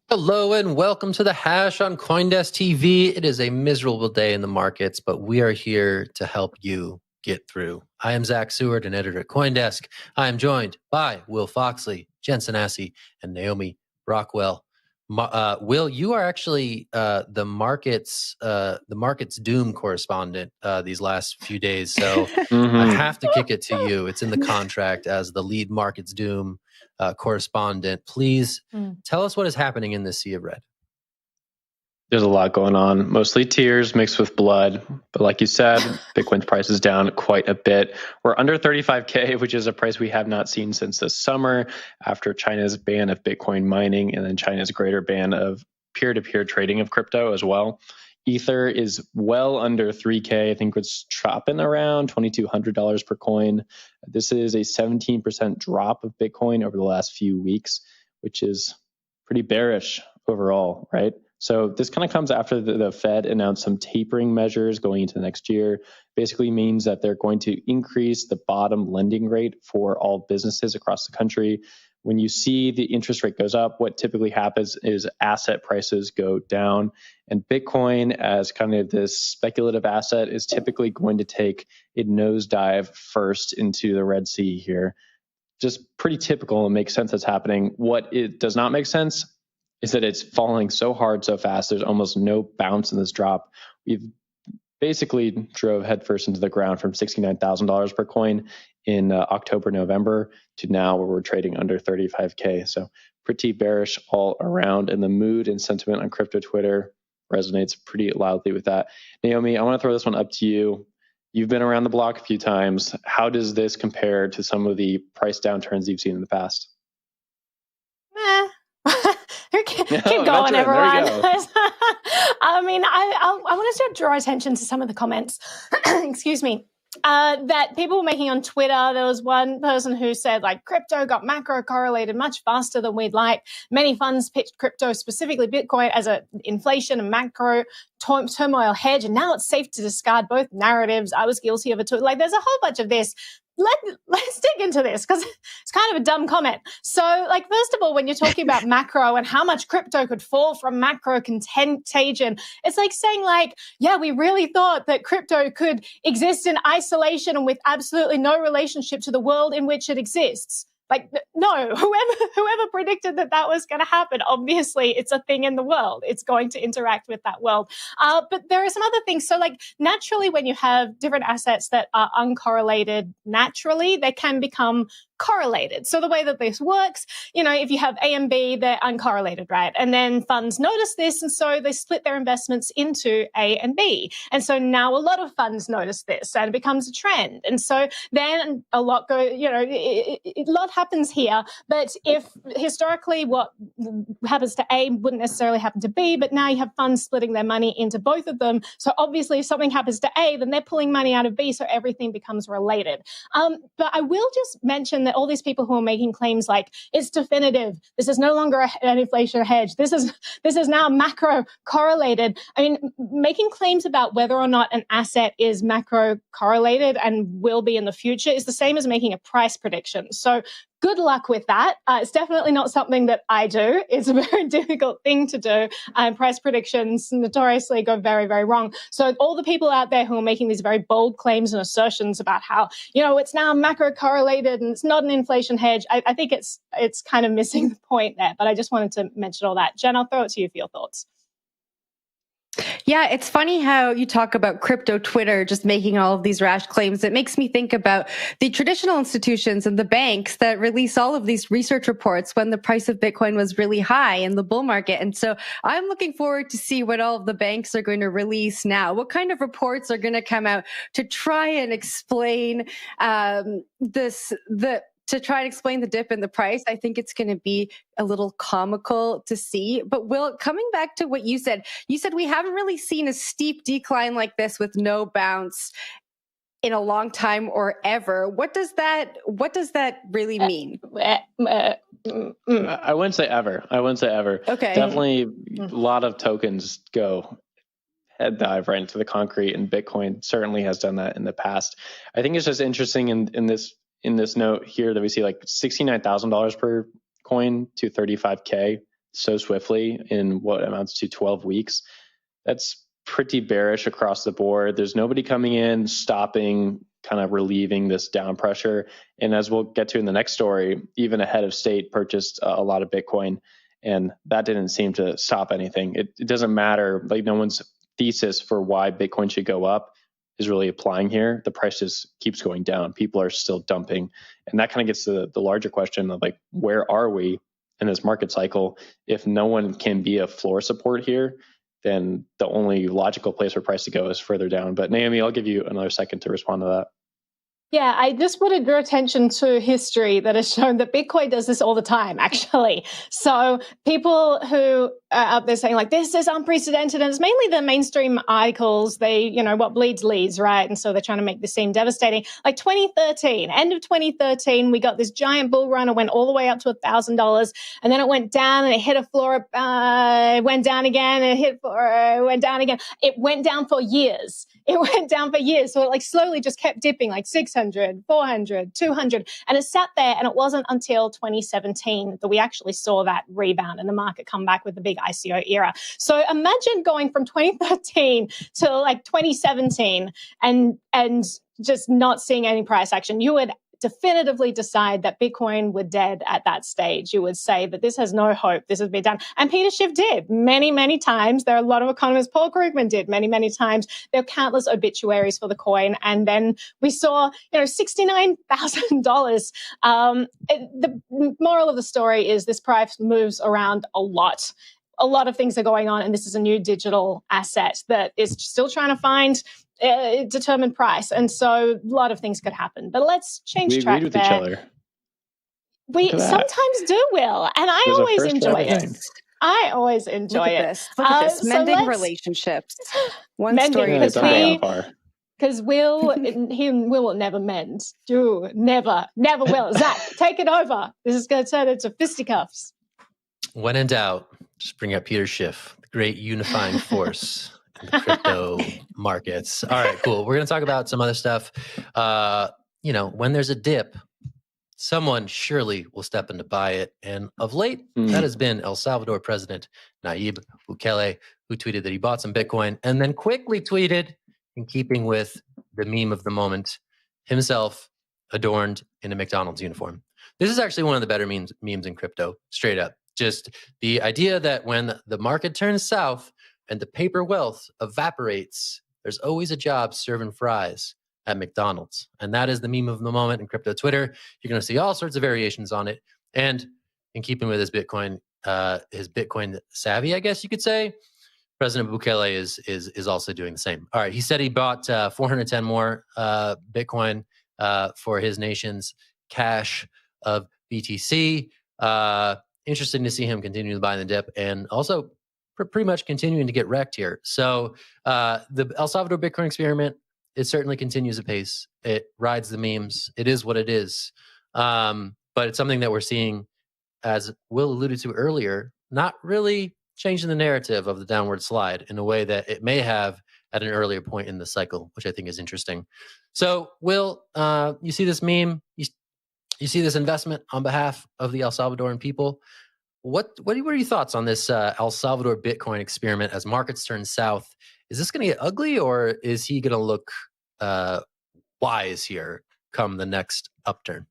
Hello and welcome to the Hash on CoinDesk TV. It is a miserable day in the markets, but we are here to help you get through. I am Zach Seward, an editor at CoinDesk. I am joined by Will Foxley, Jen Sanasi, and Naomi Rockwell. Will, you are actually the markets doom correspondent these last few days, so I have to kick it to you. It's in the contract as the lead markets doom correspondent. Please tell us what is happening in this sea of red. There's a lot going on, mostly tears mixed with blood. But like you said, Bitcoin's price is down quite a bit. We're under 35K, which is a price we have not seen since this summer after China's ban of Bitcoin mining and then China's greater ban of peer-to-peer trading of crypto as well. Ether is well under 3K. I think it's dropping around $2,200 per coin. This is a 17% drop of Bitcoin over the last few weeks, which is pretty bearish overall, right? So this kind of comes after the Fed announced some tapering measures going into next year. Basically means that they're going to increase the bottom lending rate for all businesses across the country. When you see the interest rate goes up, what typically happens is asset prices go down. And Bitcoin, as kind of this speculative asset, is typically going to take a nosedive first into the Red Sea here. Just pretty typical and makes sense that's happening. What it does not make sense is that it's falling so hard so fast. There's almost no bounce in this drop. We've basically drove headfirst into the ground from $69,000 per coin in October, November to now where we're trading under 35K. So pretty bearish all around. And the mood and sentiment on crypto Twitter resonates pretty loudly with that. Naomi, I want to throw this one up to you. You've been around the block a few times. How does this compare to some of the price downturns you've seen in the past? Keep going, everyone. I mean, I want to draw attention to some of the comments, excuse me, that people were making on Twitter. There was one person who said, like, crypto got macro correlated much faster than we'd like. Many funds pitched crypto, specifically Bitcoin, as an inflation and macro turmoil hedge, and now it's safe to discard both narratives. I was guilty of it too. Like, there's a whole bunch of this. Let's dig into this because it's kind of a dumb comment. So, like, first of all, when you're talking about macro and how much crypto could fall from macro contagion, it's like saying, like, yeah, we really thought that crypto could exist in isolation and with absolutely no relationship to the world in which it exists. Like, no, whoever predicted that was going to happen, obviously it's a thing in the world. It's going to interact with that world. But there are some other things. So, like, naturally, when you have different assets that are uncorrelated naturally, they can become correlated. So the way that this works, you know, if you have A and B, they're uncorrelated, right? And then funds notice this, and so they split their investments into A and B. And so now a lot of funds notice this, and it becomes a trend. And so then a lot a lot happens here. But if historically what happens to A wouldn't necessarily happen to B, but now you have funds splitting their money into both of them. So obviously if something happens to A, then they're pulling money out of B, so everything becomes related. But I will just mention that all these people who are making claims like it's definitive, this is no longer an inflation hedge, this is now macro correlated. I mean, making claims about whether or not an asset is macro correlated and will be in the future is the same as making a price prediction. So good luck with that. It's definitely not something that I do. It's a very difficult thing to do. Price predictions notoriously go very, very wrong. So all the people out there who are making these very bold claims and assertions about how, you know, it's now macro correlated and it's not an inflation hedge, I think it's kind of missing the point there. But I just wanted to mention all that. Jen, I'll throw it to you for your thoughts. Yeah, it's funny how you talk about crypto Twitter just making all of these rash claims. It makes me think about the traditional institutions and the banks that release all of these research reports when the price of Bitcoin was really high in the bull market. And so I'm looking forward to see what all of the banks are going to release now. What kind of reports are going to come out to try and explain to try and explain the dip in the price. I think it's going to be a little comical to see. But Will, coming back to what you said we haven't really seen a steep decline like this with no bounce in a long time or ever. What does that really mean? I wouldn't say ever. Okay. Definitely a lot of tokens go head dive right into the concrete, and Bitcoin certainly has done that in the past. I think it's just interesting in this note here that we see like $69,000 per coin to 35K. so swiftly in what amounts to 12 weeks, that's pretty bearish across the board. There's nobody coming in, stopping, kind of relieving this down pressure. And as we'll get to in the next story, even a head of state purchased a lot of Bitcoin, and that didn't seem to stop anything. It doesn't matter. Like, no one's thesis for why Bitcoin should go up is really applying here. The price just keeps going down. People are still dumping. And that kind of gets to the larger question of, like, where are we in this market cycle? If no one can be a floor support here, then the only logical place for price to go is further down. But Naomi, I'll give you another second to respond to that. Yeah, I just want to draw attention to history that has shown that Bitcoin does this all the time, actually. So people who are up there saying, like, this is unprecedented, and it's mainly the mainstream articles, they, what bleeds leads, right? And so they're trying to make this seem devastating. Like 2013, end of 2013, we got this giant bull run. It went all the way up to $1,000, and then it went down and it hit a floor, it went down again, and it went down again. It went down for years. It went down for years. So it like slowly just kept dipping, like 600, 400, 200. And it sat there. And it wasn't until 2017 that we actually saw that rebound and the market come back with the big ICO era. So imagine going from 2013 to like 2017 and just not seeing any price action. You would definitively decide that Bitcoin were dead at that stage. You would say that this has no hope. This has been done. And Peter Schiff did many, many times. There are a lot of economists. Paul Krugman did many, many times. There are countless obituaries for the coin. And then we saw, $69,000. The moral of the story is this price moves around a lot. A lot of things are going on. And this is a new digital asset that is still trying to find determined price, and so a lot of things could happen. But let's change track with there. Each other. We sometimes do, Will, and I always enjoy it. I always enjoy it. Look at this. Mending relationships. One story at a time. Because Will will never mend. Never will. Zach, take it over. This is going to turn into fisticuffs. When in doubt, just bring up Peter Schiff, the great unifying force. The crypto markets. All right, cool. We're going to talk about some other stuff. When there's a dip, someone surely will step in to buy it. And of late, that has been El Salvador President Nayib Bukele, who tweeted that he bought some Bitcoin and then quickly tweeted, in keeping with the meme of the moment, himself adorned in a McDonald's uniform. This is actually one of the better memes in crypto, straight up. Just the idea that when the market turns south, and the paper wealth evaporates, there's always a job serving fries at McDonald's. And that is the meme of the moment in crypto Twitter. You're going to see all sorts of variations on it. And in keeping with his Bitcoin savvy, I guess you could say, President Bukele is also doing the same. All right, he said he bought 410 more Bitcoin for his nation's cache of BTC. Interesting to see him continue to buy in the dip, and also pretty much continuing to get wrecked here. So the El Salvador Bitcoin experiment, it certainly continues apace. It rides the memes. It is what it is. But it's something that we're seeing, as Will alluded to earlier, not really changing the narrative of the downward slide in a way that it may have at an earlier point in the cycle, which I think is interesting. So, Will, you see this meme? You see this investment on behalf of the El Salvadoran people? What are your thoughts on this El Salvador Bitcoin experiment as markets turn south? Is this going to get ugly, or is he going to look wise here come the next upturn?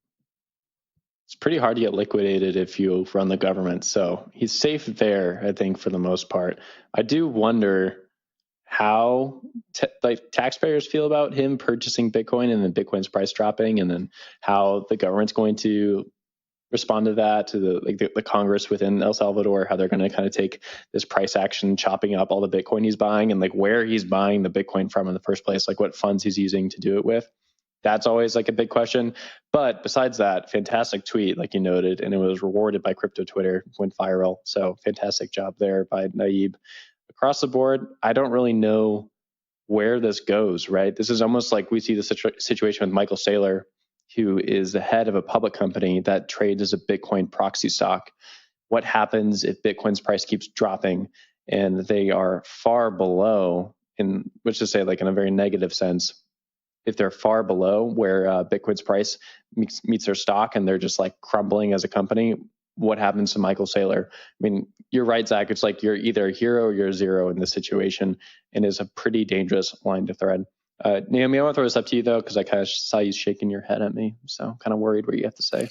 It's pretty hard to get liquidated if you run the government. So he's safe there, I think, for the most part. I do wonder how taxpayers feel about him purchasing Bitcoin and then Bitcoin's price dropping, and then how the government's going to respond to that, to the Congress within El Salvador, how they're going to kind of take this price action, chopping up all the Bitcoin he's buying, and like where he's buying the Bitcoin from in the first place, like what funds he's using to do it with. That's always like a big question. But besides that, fantastic tweet, like you noted, and it was rewarded by crypto Twitter, went viral. So fantastic job there by Nayib. Across the board, I don't really know where this goes, right? This is almost like we see the situation with Michael Saylor, who is the head of a public company that trades as a Bitcoin proxy stock. What happens if Bitcoin's price keeps dropping and they are far below, in which to say, like in a very negative sense, if they're far below where Bitcoin's price meets their stock and they're just like crumbling as a company, what happens to Michael Saylor. I mean, you're right, Zach. It's like you're either a hero or you're a zero in this situation, and is a pretty dangerous line to thread. Naomi, I want to throw this up to you, though, because I kind of saw you shaking your head at me. So kind of worried what you have to say.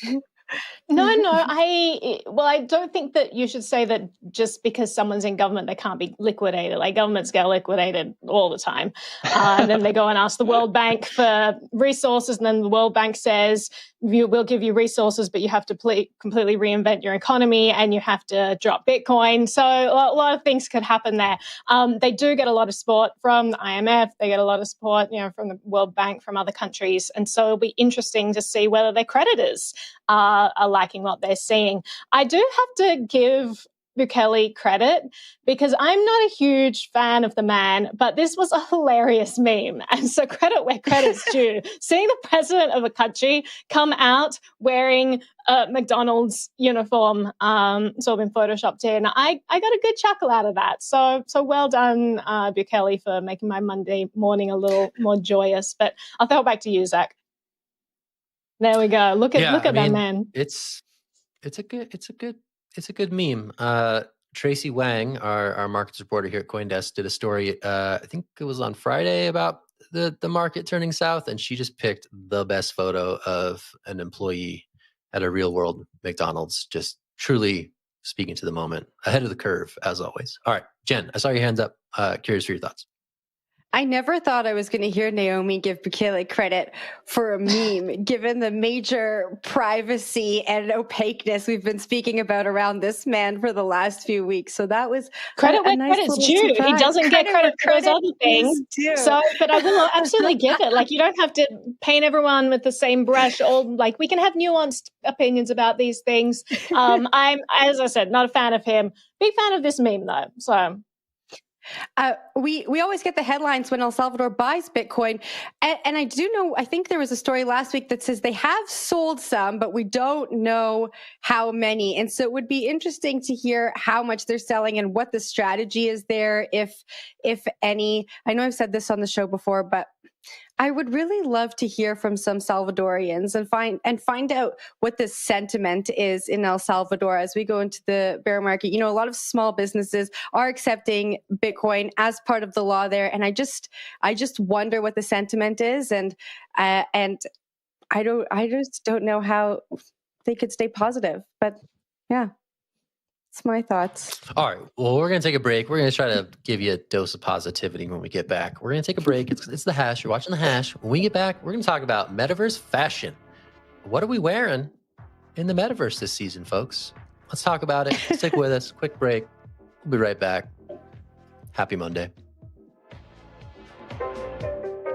No, I don't think that you should say that just because someone's in government, they can't be liquidated. Like, governments get liquidated all the time. And then they go and ask the World Bank for resources. And then the World Bank says, we'll give you resources, but you have to completely reinvent your economy and you have to drop Bitcoin. So a lot of things could happen there. They do get a lot of support from the IMF. They get a lot of support, from the World Bank, from other countries. And so it'll be interesting to see whether their creditors are liking what they're seeing. I do have to give Bukele credit because I'm not a huge fan of the man, but this was a hilarious meme. And so credit where credit's due. Seeing the president of a country come out wearing a McDonald's uniform, sort of been photoshopped in, I got a good chuckle out of that. So well done, Bukele, for making my Monday morning a little more joyous. But I'll throw it back to you, Zach. There we go. Look at that man. It's a good meme. Tracy Wang, our markets reporter here at CoinDesk, did a story. I think it was on Friday about the market turning south, and she just picked the best photo of an employee at a real world McDonald's, just truly speaking to the moment, ahead of the curve as always. All right, Jen, I saw your hands up. Curious for your thoughts. I never thought I was going to hear Naomi give Bukele credit for a meme, given the major privacy and opaqueness we've been speaking about around this man for the last few weeks. So that was credit where credit's due. Surprise. He doesn't get credit for those other things. So, but I will absolutely give it. Like, you don't have to paint everyone with the same brush. Or like, we can have nuanced opinions about these things. I'm, as I said, not a fan of him. Big fan of this meme though. So. We always get the headlines when El Salvador buys Bitcoin. And I do know, I think there was a story last week that says they have sold some, but we don't know how many. And so it would be interesting to hear how much they're selling and what the strategy is there, if any. I know I've said this on the show before, but I would really love to hear from some Salvadorians and find out what the sentiment is in El Salvador as we go into the bear market. A lot of small businesses are accepting Bitcoin as part of the law there, and I just wonder what the sentiment is, and I just don't know how they could stay positive. But yeah. That's my thoughts. All right. Well, we're going to take a break. We're going to try to give you a dose of positivity when we get back. We're going to take a break. It's the Hash. You're watching the Hash. When we get back, we're going to talk about Metaverse fashion. What are we wearing in the Metaverse this season, folks? Let's talk about it. Stick with us. Quick break. We'll be right back. Happy Monday.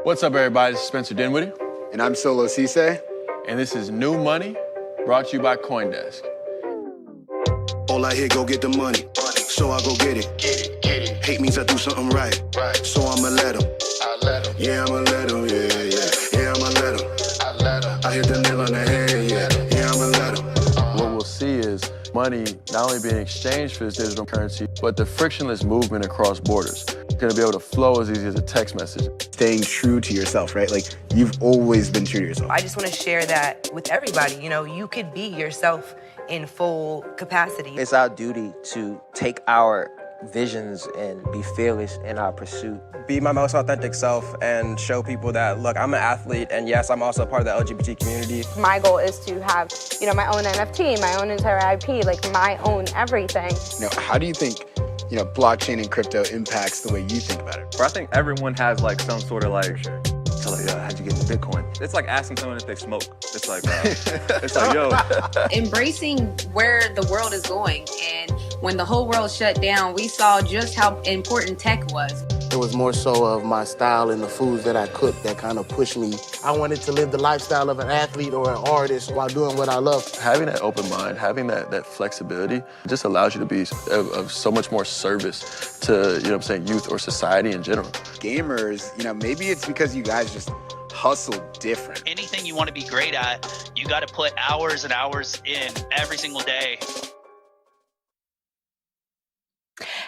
What's up, everybody? This is Spencer Dinwiddie. And I'm Solo Cisse. And this is New Money, brought to you by CoinDesk. All I hear, go get the money. So I go get it. Hate means I do something right. So I'ma let him. Yeah, I'ma let him. Yeah, I'ma let him. I hit the nail on the head. Yeah, I'ma let him. What we'll see is money not only being exchanged for this digital currency, but the frictionless movement across borders. It's gonna be able to flow as easy as a text message. Staying true to yourself, right? Like, you've always been true to yourself. I just want to share that with everybody. You could be yourself in full capacity. It's our duty to take our visions and be fearless in our pursuit. Be my most authentic self and show people that, look, I'm an athlete, and yes, I'm also part of the LGBT community. My goal is to have, my own NFT, my own entire IP, like my own everything. How do you think, blockchain and crypto impacts the way you think about it? I think everyone has some sort of So how'd you get into Bitcoin? It's like asking someone if they smoke. It's like, yo. Embracing where the world is going. And when the whole world shut down, we saw just how important tech was. It was more so of my style and the foods that I cooked that kind of pushed me. I wanted to live the lifestyle of an athlete or an artist while doing what I love. Having that open mind, having that flexibility just allows you to be of so much more service to, youth or society in general. Gamers, maybe it's because you guys just hustle different. Anything you want to be great at, you got to put hours and hours in every single day.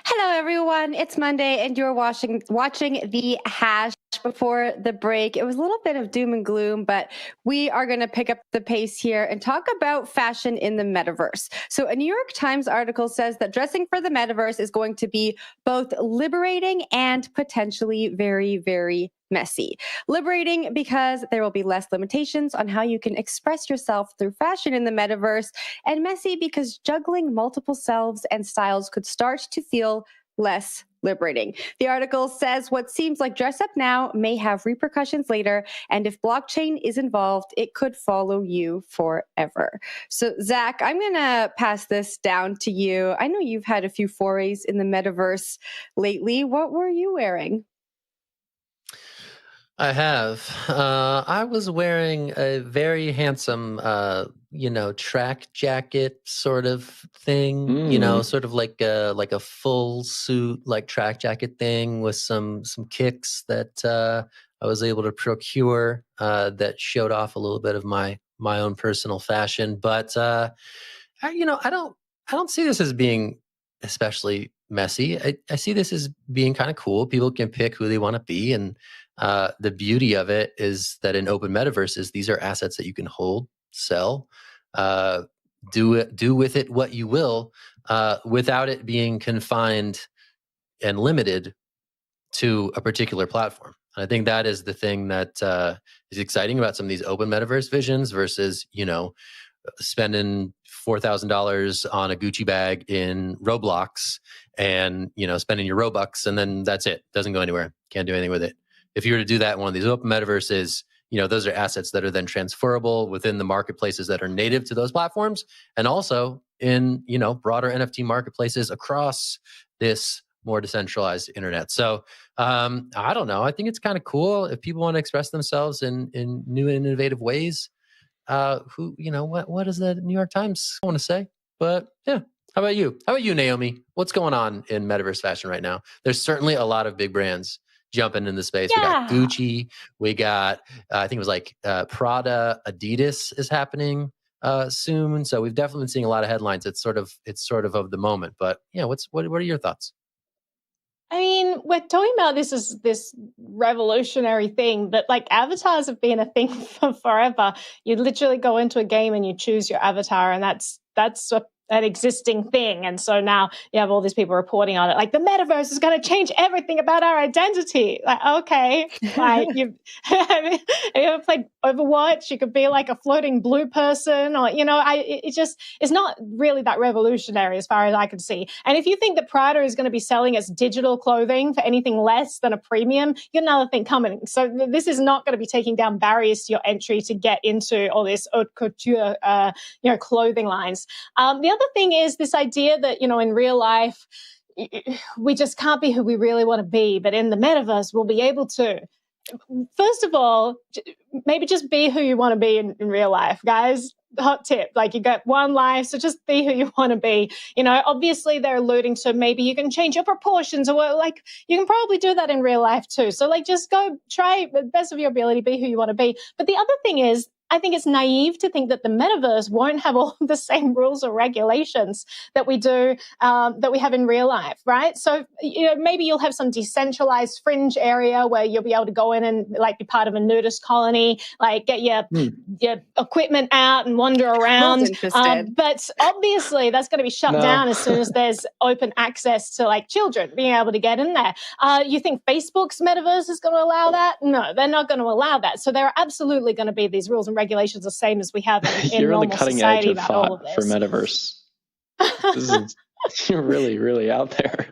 Hello, everyone. It's Monday, and you're watching The Hash. Before the break, it was a little bit of doom and gloom, but we are going to pick up the pace here and talk about fashion in the metaverse. So a New York Times article says that dressing for the metaverse is going to be both liberating and potentially very, very messy. Liberating because there will be less limitations on how you can express yourself through fashion in the metaverse, and messy because juggling multiple selves and styles could start to feel less liberating. The article says what seems like dress up now may have repercussions later, and if blockchain is involved, it could follow you forever. So, Zach, I'm going to pass this down to you. I know you've had a few forays in the metaverse lately. What were you wearing? I have. I was wearing a very handsome, track jacket sort of thing. Sort of like a full suit, like track jacket thing with some kicks that I was able to procure that showed off a little bit of my own personal fashion. But I don't see this as being especially messy. I see this as being kind of cool. People can pick who they want to be, and the beauty of it is that in open metaverses, these are assets that you can hold, sell, do with it what you will, without it being confined and limited to a particular platform. And I think that is the thing that is exciting about some of these open metaverse visions versus, spending $4,000 on a Gucci bag in Roblox and, spending your Robux, and then that's it. Doesn't go anywhere. Can't do anything with it. If you were to do that in one of these open metaverses, those are assets that are then transferable within the marketplaces that are native to those platforms, and also in, broader NFT marketplaces across this more decentralized internet. So I don't know. I think it's kind of cool if people want to express themselves in new and innovative ways. What does the New York Times want to say? But yeah. How about you? How about you, Naomi? What's going on in metaverse fashion right now? There's certainly a lot of big brands jumping in the space. Yeah. We got Gucci. We got, I think it was like Prada, Adidas is happening soon. So we've definitely been seeing a lot of headlines. It's sort of the moment. But yeah, what are your thoughts? I mean, we're talking about this as this revolutionary thing, but like avatars have been a thing for forever. You literally go into a game and you choose your avatar, and that's an existing thing. And so now you have all these people reporting on it, like the metaverse is going to change everything about our identity. Like, okay, like have you ever played Overwatch? You could be like a floating blue person, or it's not really that revolutionary as far as I can see. And if you think that Prada is going to be selling its digital clothing for anything less than a premium, you got another thing coming. So this is not going to be taking down barriers to your entry to get into all this haute couture, clothing lines. The other thing is this idea that, in real life, we just can't be who we really want to be, but in the metaverse, we'll be able to. First of all, maybe just be who you want to be in real life, guys. Hot tip, like you got one life, so just be who you want to be. Obviously they're alluding to maybe you can change your proportions, or like you can probably do that in real life too. So like just go try the best of your ability, be who you want to be. But the other thing is, I think it's naive to think that the metaverse won't have all the same rules or regulations that we do, that we have in real life, right? So, maybe you'll have some decentralized fringe area where you'll be able to go in and like be part of a nudist colony, like get your equipment out and wander around. But obviously that's going to be shut down as soon as there's open access to like children being able to get in there. You think Facebook's metaverse is going to allow that? No, they're not going to allow that. So there are absolutely going to be these rules and regulations the same as we have in You're normal on the cutting society edge of about all of thought for this. metaverse. You're really, really out there.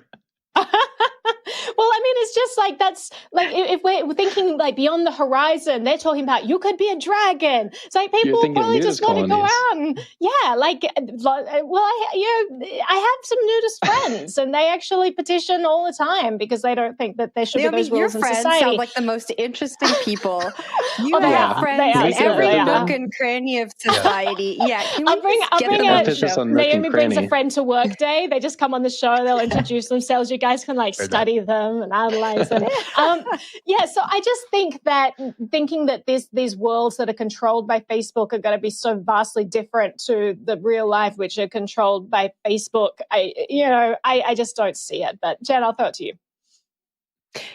Well, I mean, it's just like that's like if we're thinking like beyond the horizon, they're talking about you could be a dragon. It's like people probably just want to go out and I have some nudist friends, and they actually petition all the time because they don't think that there should be those rules in society. Your friends sound like the most interesting people. You have friends in every nook and cranny of society. Yeah, I'll bring Naomi brings a friend to work day. They just come on the show. They'll introduce themselves. You guys can like study them them and analyze them. So I just think that thinking that these worlds that are controlled by Facebook are going to be so vastly different to the real life, which are controlled by Facebook, I just don't see it. But Jen, I'll throw it to you.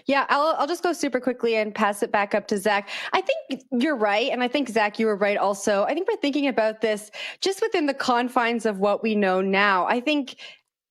Yeah, I'll just go super quickly and pass it back up to Zach. I think you're right. And I think, Zach, you were right also. I think we're thinking about this just within the confines of what we know now. I think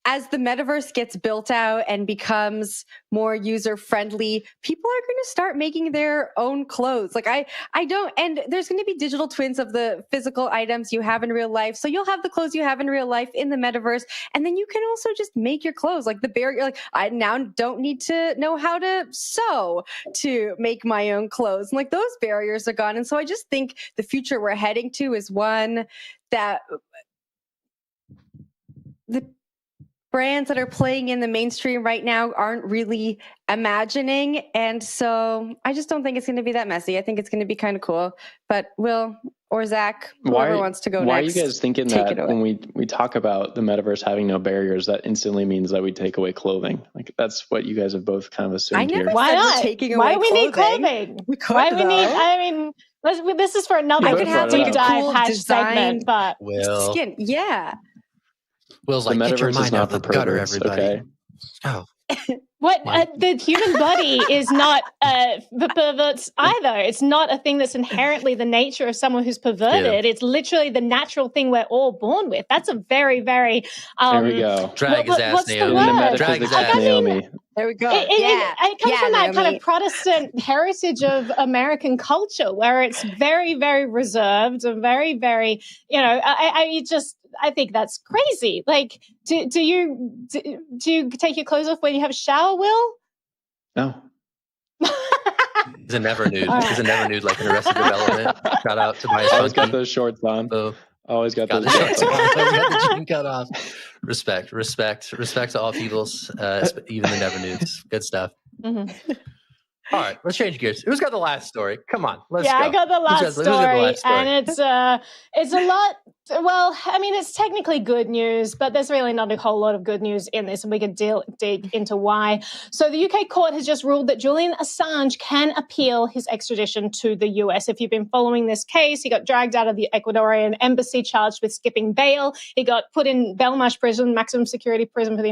as the metaverse gets built out and becomes more user-friendly, people are going to start making their own clothes. Like I don't, and there's going to be digital twins of the physical items you have in real life. So you'll have the clothes you have in real life in the metaverse, and then you can also just make your clothes. Like the barrier, like I now don't need to know how to sew to make my own clothes. And like those barriers are gone. And so I just think the future we're heading to is one that the brands that are playing in the mainstream right now aren't really imagining. And so I just don't think it's going to be that messy. I think it's going to be kind of cool. But Will or Zach, whoever wants to go next. Why are you guys thinking that when we talk about the metaverse having no barriers, that instantly means that we take away clothing? Like that's what you guys have both kind of assumed here. Why not? Taking Why away do we need clothing? We could, Why do we need? I mean, this is for another deep dive hash segment. But skin, yeah. Will's like, get your mind out of the gutter, everybody. Okay? Oh. What the human body is not for perverts either. It's not a thing that's inherently the nature of someone who's perverted. Yeah. It's literally the natural thing we're all born with. That's a very, very there we go. Drag his ass, what's Naomi. The word? Drag his ass, Naomi. There we go. It comes from that Naomi. kind of Protestant heritage of American culture where it's very, very reserved and very, very, I think that's crazy. Like, do you take your clothes off when you have a shower, Will? No. He's a never nude. He's a never nude, like in Arrested Development. Shout out to my Always got those shorts on. Always got those shorts on. Always got the jean cut off. Respect to all peoples, even the never nudes. Good stuff. Mm-hmm. All right, let's change gears. Who's got the last story? Come on, let's go. I got the last Who's got the last story, and it's a lot. Well, I mean, it's technically good news, but there's really not a whole lot of good news in this, and we could dig into why. So the UK court has just ruled that Julian Assange can appeal his extradition to the US. If you've been following this case, he got dragged out of the Ecuadorian embassy, charged with skipping bail. He got put in Belmarsh prison, maximum security prison for the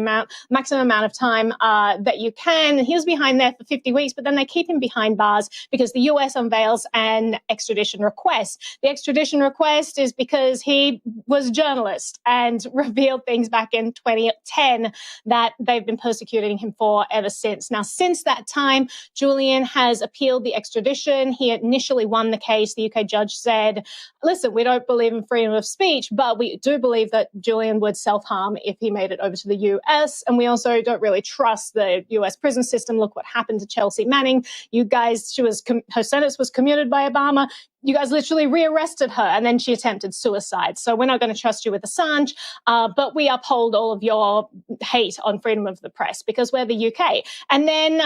maximum amount of time that you can. He was behind there for 50 weeks, but then they keep him behind bars because the US unveils an extradition request. The extradition request is because he was a journalist and revealed things back in 2010 that they've been persecuting him for ever since. Now, since that time, Julian has appealed the extradition. He initially won the case. The UK judge said, listen, we don't believe in freedom of speech, but we do believe that Julian would self-harm if he made it over to the US. And we also don't really trust the US prison system. Look what happened to Chelsea Manning. You guys, her sentence was commuted by Obama. You guys literally rearrested her, and then she attempted suicide. So we're not going to trust you with Assange, but we uphold all of your hate on freedom of the press because we're the UK. And then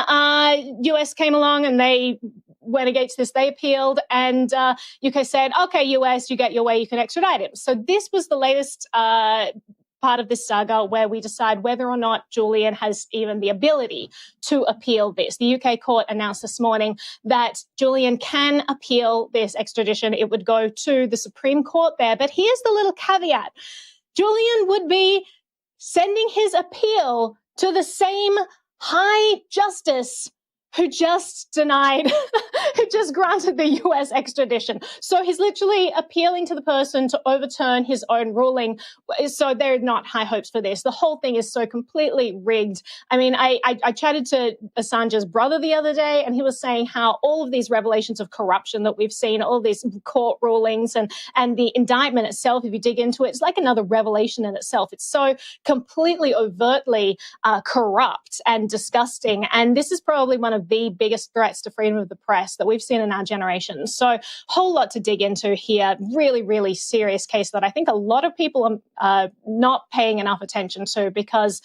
US came along and they went against this. They appealed, and UK said, okay, US, you get your way, you can extradite him. So this was the latest part of this saga where we decide whether or not Julian has even the ability to appeal this. The UK court announced this morning that Julian can appeal this extradition. It would go to the Supreme Court there. But here's the little caveat. Julian would be sending his appeal to the same high justice who just granted the US extradition. So he's literally appealing to the person to overturn his own ruling. So there are not high hopes for this. The whole thing is so completely rigged. I mean, I chatted to Assange's brother the other day, and he was saying how all of these revelations of corruption that we've seen, all these court rulings and the indictment itself, if you dig into it, it's like another revelation in itself. It's so completely overtly corrupt and disgusting. And this is probably one of the biggest threats to freedom of the press that we've seen in our generation. So whole lot to dig into here. Really, really serious case that I think a lot of people are not paying enough attention to, because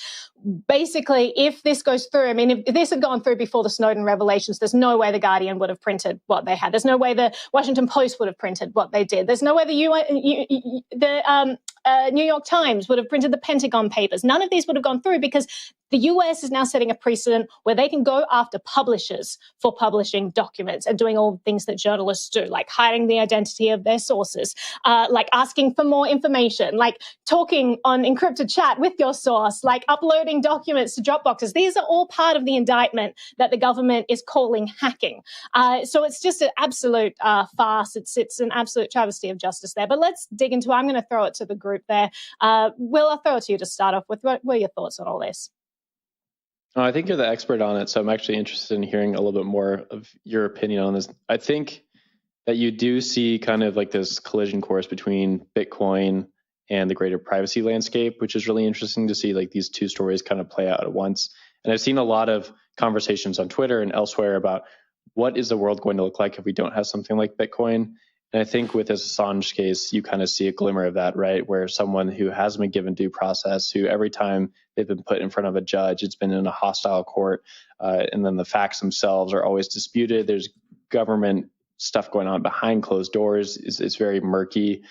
basically if this goes through, I mean, if this had gone through before the Snowden revelations, there's no way the Guardian would have printed what they had. There's no way the Washington Post would have printed what they did. There's no way the New York Times would have printed the Pentagon Papers. None of these would have gone through because the US is now setting a precedent where they can go after publishers for publishing documents and doing all the things that journalists do, like hiding the identity of their sources, like asking for more information, like talking on encrypted chat with your source, like uploading documents to Dropboxes. These are all part of the indictment that the government is calling hacking. So it's just an absolute farce. It's an absolute travesty of justice there. But let's dig into it. I'm going to throw it to the group there. Will, I'll throw it to you to start off with. What are your thoughts on all this? I think you're the expert on it, so I'm actually interested in hearing a little bit more of your opinion on this. I think that you do see kind of like this collision course between Bitcoin and the greater privacy landscape, which is really interesting to see like these two stories kind of play out at once. And I've seen a lot of conversations on Twitter and elsewhere about what is the world going to look like if we don't have something like Bitcoin. And I think with this Assange case, you kind of see a glimmer of that, right? Where someone who hasn't been given due process, who every time they've been put in front of a judge, it's been in a hostile court, and then the facts themselves are always disputed. There's government stuff going on behind closed doors. It's very murky.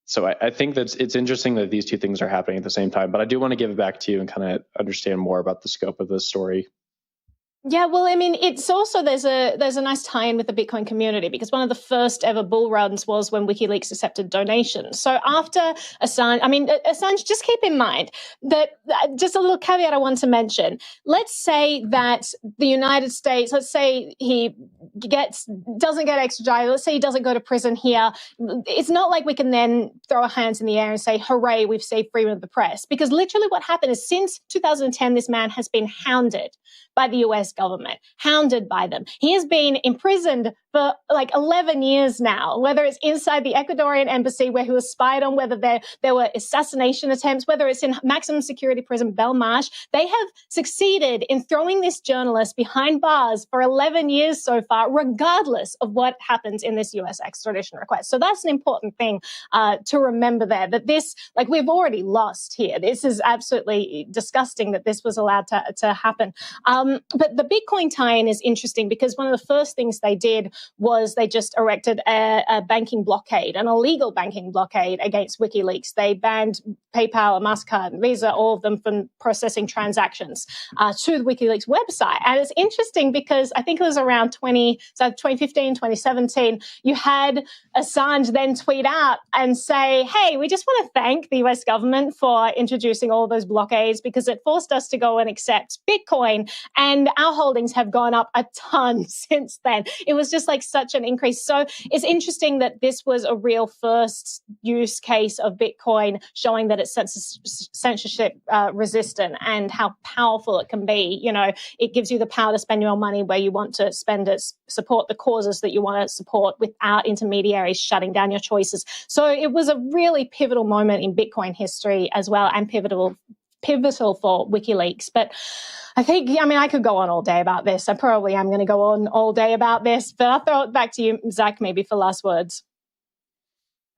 So I think that it's interesting that these two things are happening at the same time. But I do want to give it back to you and kind of understand more about the scope of this story. Yeah, well, I mean, it's also there's a nice tie-in with the Bitcoin community, because one of the first ever bull runs was when WikiLeaks accepted donations. So after Assange, just keep in mind that just a little caveat I want to mention. Let's say that the United States, let's say he doesn't get extradited. Let's say he doesn't go to prison here. It's not like we can then throw our hands in the air and say, hooray, we've saved freedom of the press. Because literally what happened is since 2010, this man has been hounded by the US government, hounded by them. He has been imprisoned for like 11 years now, whether it's inside the Ecuadorian embassy where he was spied on, whether there were assassination attempts, whether it's in maximum security prison Belmarsh. They have succeeded in throwing this journalist behind bars for 11 years so far, regardless of what happens in this US extradition request. So that's an important thing to remember there, that this, like, we've already lost here. This is absolutely disgusting that this was allowed to happen. But the Bitcoin tie-in is interesting because one of the first things they did was they just erected a banking blockade, an illegal banking blockade against WikiLeaks. They banned PayPal and MasterCard and Visa, all of them, from processing transactions to the WikiLeaks website. And it's interesting because I think it was around 2015, 2017, you had Assange then tweet out and say, hey, we just want to thank the US government for introducing all those blockades because it forced us to go and accept Bitcoin, and our holdings have gone up a ton since then. It was just like such an increase. So it's interesting that this was a real first use case of Bitcoin, showing that it's censorship resistant and how powerful it can be. You know, it gives you the power to spend your money where you want to spend it, support the causes that you want to support without intermediaries shutting down your choices. So it was a really pivotal moment in Bitcoin history as well, and pivotal for WikiLeaks. But I think, I mean, I could go on all day about this. I probably am going to go on all day about this, but I'll throw it back to you, Zach, maybe for last words.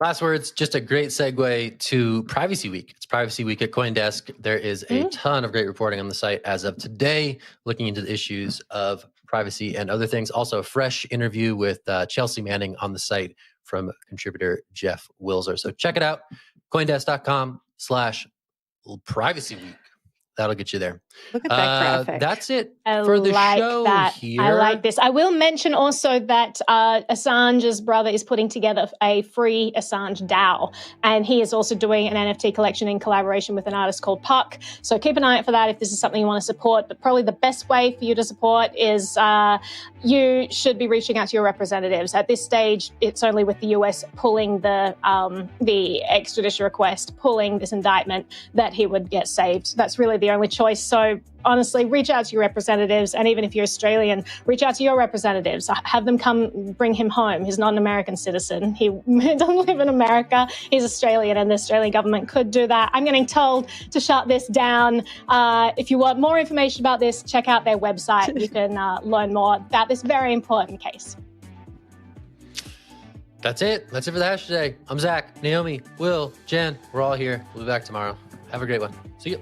Last words, just a great segue to Privacy Week. It's Privacy Week at CoinDesk. There is a ton of great reporting on the site as of today, looking into the issues of privacy and other things. Also, a fresh interview with Chelsea Manning on the site from contributor Jeff Wilzer. So check it out, coindesk.com/Privacy Week. That'll get you there. Look at that graphic. That's it for the show here. I like this. I will mention also that Assange's brother is putting together a free Assange DAO, and he is also doing an NFT collection in collaboration with an artist called Puck. So keep an eye out for that if this is something you want to support. But probably the best way for you to support is you should be reaching out to your representatives. At this stage, it's only with the US pulling the extradition request, pulling this indictment, that he would get saved. That's really the only choice. So honestly, reach out to your representatives. And even if you're Australian, reach out to your representatives. Have them come bring him home. He's not an American citizen. He doesn't live in America. He's Australian, and the Australian government could do that. I'm getting told to shut this down. If you want more information about this, check out their website. You can learn more about this very important case. That's it. That's it for the hash today. I'm Zach, Naomi, Will, Jen. We're all here. We'll be back tomorrow. Have a great one. See you.